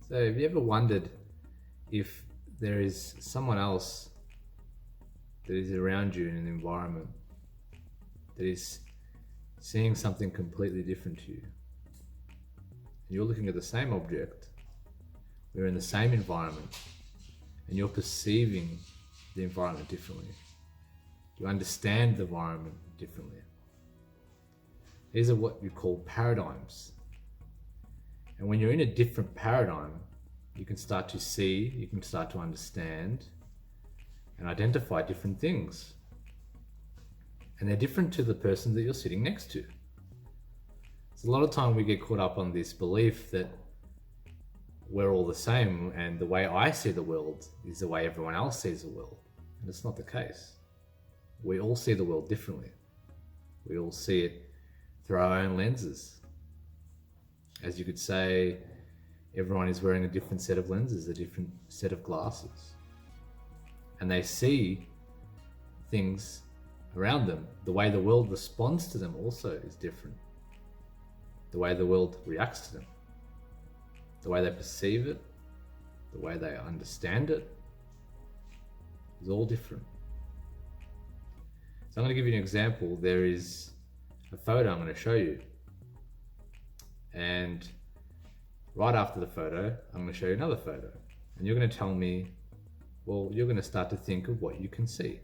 So have you ever wondered if there is someone else that is around you in an environment that is seeing something completely different to you? And you're looking at the same object, we're in the same environment, and you're perceiving the environment differently. You understand the environment differently. These are what you call paradigms. And when you're in a different paradigm, you can start to see, you can start to understand and identify different things. And they're different to the person that you're sitting next to. So a lot of time we get caught up on this belief that we're all the same and the way I see the world is the way everyone else sees the world. And it's not the case. We all see the world differently. We all see it through our own lenses. As you could say, everyone is wearing a different set of lenses, a different set of glasses. And they see things around them. The way the world responds to them also is different. The way the world reacts to them, the way they perceive it, the way they understand it is all different. So I'm going to give you an example. There is a photo I'm going to show you. And right after the photo, I'm going to show you another photo. And you're going to tell me, well, you're going to start to think of what you can see.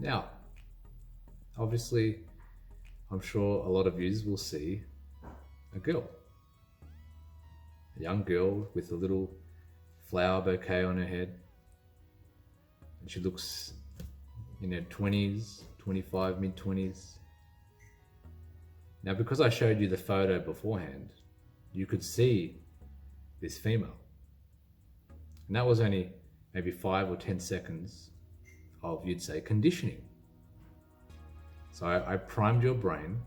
Now, obviously, I'm sure a lot of yous will see a girl. A young girl with a little flower bouquet on her head. And she looks in her 20s, 25, mid-20s. Now, because I showed you the photo beforehand, you could see this female. And that was only maybe 5 or 10 seconds of, you'd say, conditioning. So I primed your brain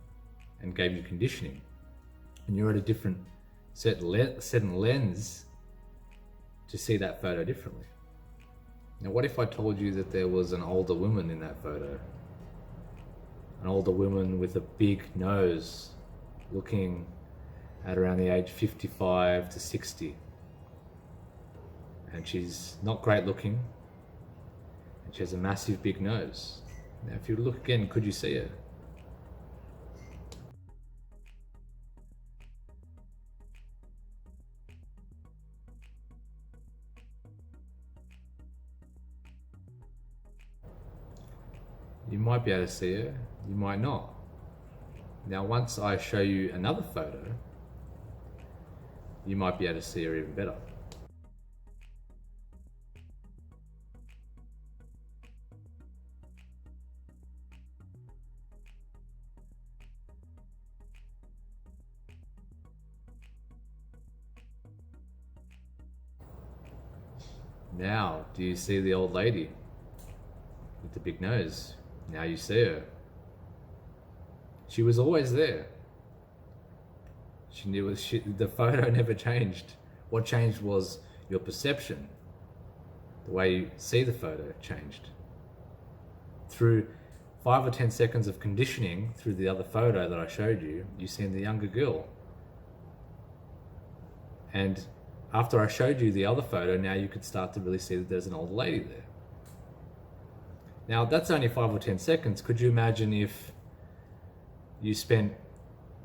and gave you conditioning. And you're at a different set lens to see that photo differently. Now, what if I told you that there was an older woman in that photo? An older woman with a big nose, looking at around the age 55 to 60. And she's not great looking. And she has a massive big nose. Now, if you look again, could you see her? You might be able to see her, you might not. Now, once I show you another photo, you might be able to see her even better. Now, do you see the old lady with the big nose? Now you see her. She was always there. The photo never changed. What changed was your perception. The way you see the photo changed. Through 5 or 10 seconds of conditioning through the other photo that I showed you, you seen the younger girl. And after I showed you the other photo, now you could start to really see that there's an old lady there. Now, that's only 5 or 10 seconds. Could you imagine if you spent,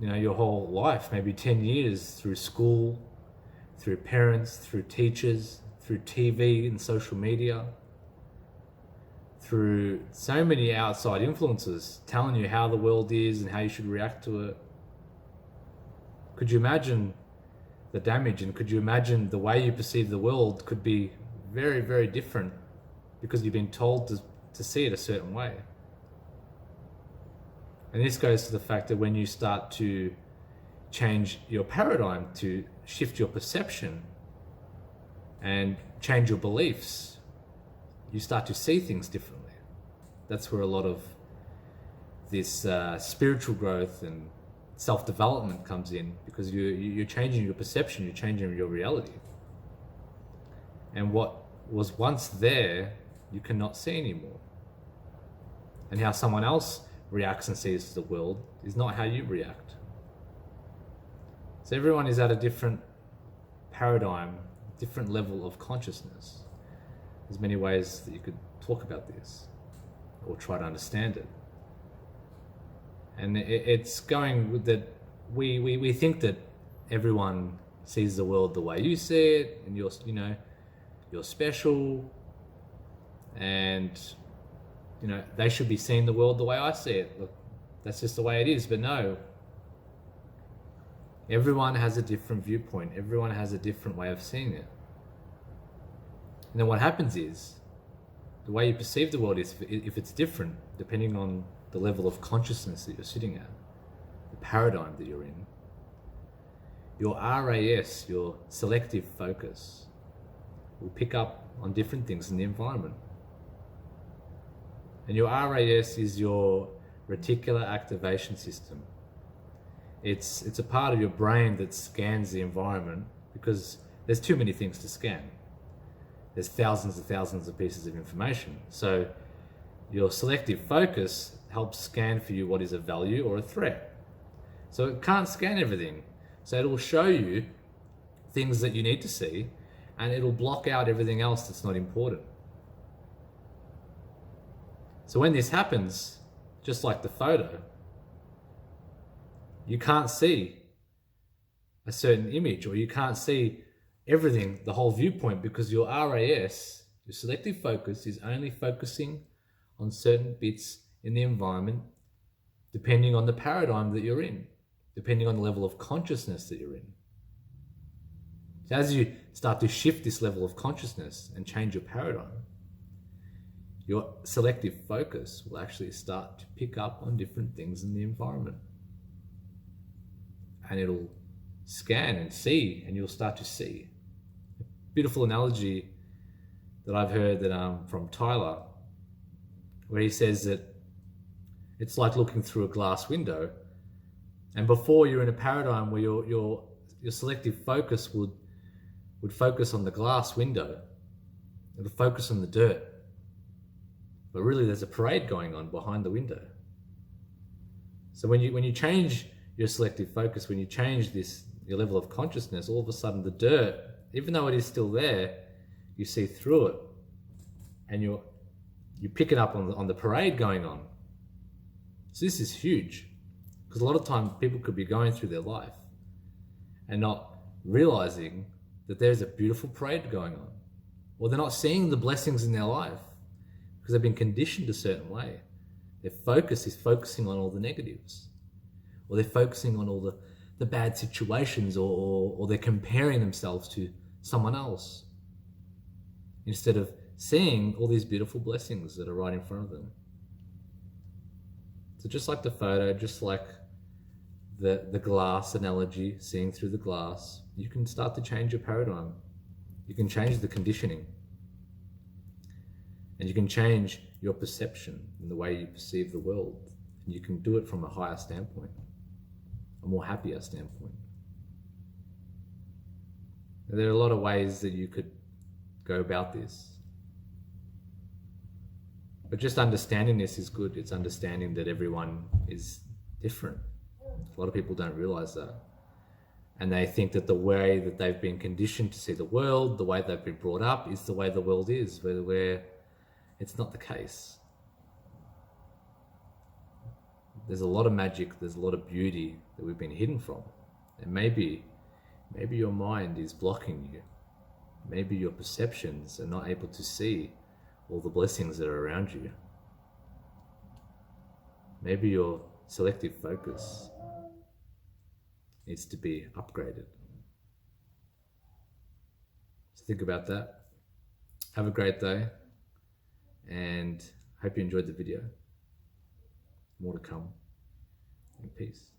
your whole life, maybe 10 years through school, through parents, through teachers, through TV and social media, through so many outside influences telling you how the world is and how you should react to it? Could you imagine the damage, and could you imagine the way you perceive the world could be very, very different because you've been told to see it a certain way? And this goes to the fact that when you start to change your paradigm, to shift your perception and change your beliefs, you start to see things differently. That's where a lot of this spiritual growth and self-development comes in, because you're changing your perception, you're changing your reality. And what was once there, you cannot see anymore. And how someone else reacts and sees the world is not how you react. So everyone is at a different paradigm, different level of consciousness. There's many ways that you could talk about this or try to understand it. And it's going with that we think that everyone sees the world the way you see it, and you're special, and they should be seeing the world the way I see it. Look, that's just the way it is. But no, everyone has a different viewpoint. Everyone has a different way of seeing it. And then what happens is, the way you perceive the world is, if it's different, depending on the level of consciousness that you're sitting at, the paradigm that you're in, your RAS, your selective focus, will pick up on different things in the environment. And your RAS is your reticular activation system. It's a part of your brain that scans the environment, because there's too many things to scan. There's thousands and thousands of pieces of information. So your selective focus helps scan for you what is a value or a threat. So it can't scan everything. So it will show you things that you need to see, and it'll block out everything else that's not important. So when this happens, just like the photo, you can't see a certain image, or you can't see everything, the whole viewpoint, because your RAS, your selective focus, is only focusing on certain bits in the environment, depending on the paradigm that you're in, depending on the level of consciousness that you're in. So as you start to shift this level of consciousness and change your paradigm, your selective focus will actually start to pick up on different things in the environment. And it'll scan and see, and you'll start to see. A beautiful analogy that I've heard from Tyler, where he says that it's like looking through a glass window, and before you're in a paradigm where your selective focus would focus on the glass window, it would focus on the dirt, but really there's a parade going on behind the window. So when you change your selective focus, when you change your level of consciousness, all of a sudden the dirt, even though it is still there, you see through it, and you pick it up on the parade going on. So this is huge, because a lot of times people could be going through their life and not realizing that there's a beautiful parade going on, or they're not seeing the blessings in their life because they've been conditioned a certain way. Their focus is focusing on all the negatives, or they're focusing on all the bad situations, or they're comparing themselves to someone else, instead of seeing all these beautiful blessings that are right in front of them. So just like the photo, just like the glass analogy, seeing through the glass, you can start to change your paradigm. You can change the conditioning. And you can change your perception and the way you perceive the world. And you can do it from a higher standpoint, a more happier standpoint. And there are a lot of ways that you could go about this. But just understanding this is good. It's understanding that everyone is different. A lot of people don't realize that. And they think that the way that they've been conditioned to see the world, the way they've been brought up, is the way the world is, where it's not the case. There's a lot of magic, there's a lot of beauty that we've been hidden from. And maybe your mind is blocking you. Maybe your perceptions are not able to see all the blessings that are around you. Maybe your selective focus needs to be upgraded. So think about that. Have a great day, and hope you enjoyed the video. More to come, and peace.